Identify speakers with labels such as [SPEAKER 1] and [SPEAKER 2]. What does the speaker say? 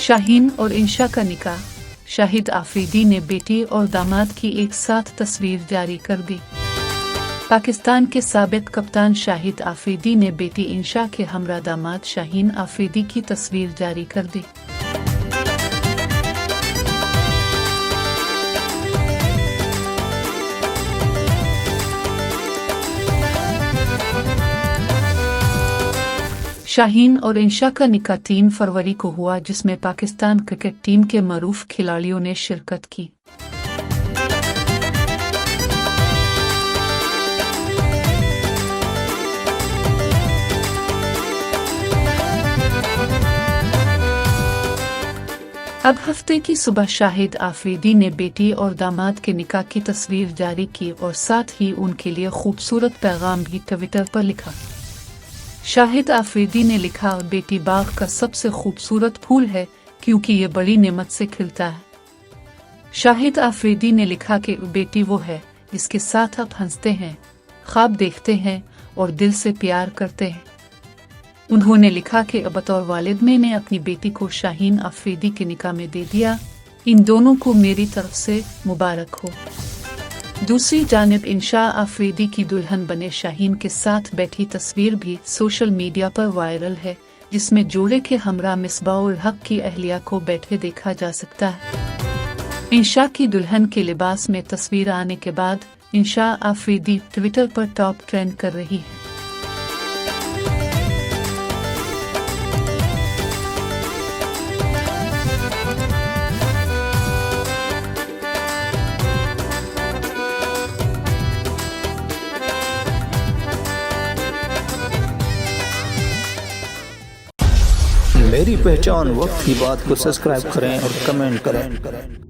[SPEAKER 1] शाहीन और इंशा का निकाह। शाहिद आफरीदी ने बेटी और दामाद की एक साथ तस्वीर जारी कर दी। पाकिस्तान के साबिक कप्तान शाहिद आफरीदी ने बेटी इंशा के हमरा दामाद शाहीन आफरीदी की तस्वीर जारी कर दी। शाहीन और इंशा का निकाह 3 फरवरी को हुआ, जिसमें पाकिस्तान क्रिकेट टीम के मरूफ खिलाड़ियों ने शिरकत की। अब हफ्ते की सुबह शाहिद आफरीदी ने बेटी और दामाद के निकाह की तस्वीर जारी की और साथ ही उनके लिए खूबसूरत पैगाम भी ट्विटर पर लिखा। शाहिद आफरीदी ने लिखा, बेटी बाग का सबसे खूबसूरत फूल है क्योंकि ये बड़ी नेमत से खिलता है। शाहिद आफरीदी ने लिखा कि बेटी वो है जिसके साथ आप हंसते हैं, ख्वाब देखते हैं और दिल से प्यार करते हैं। उन्होंने लिखा कि बतौर वालिद मैंने अपनी बेटी को शाहीन आफरीदी के निकाह में दे दिया। इन दोनों को मेरी तरफ से मुबारक हो। दूसरी जानिब इंशा आफरीदी की दुल्हन बने शाहीन के साथ बैठी तस्वीर भी सोशल मीडिया पर वायरल है, जिसमें जोड़े के हमरा मिसबाउल हक की अहलिया को बैठे देखा जा सकता है। इंशा की दुल्हन के लिबास में तस्वीर आने के बाद इंशा आफरीदी ट्विटर पर टॉप ट्रेंड कर रही है।
[SPEAKER 2] मेरी पहचान वक्त की बात को सब्सक्राइब करें और कमेंट करें।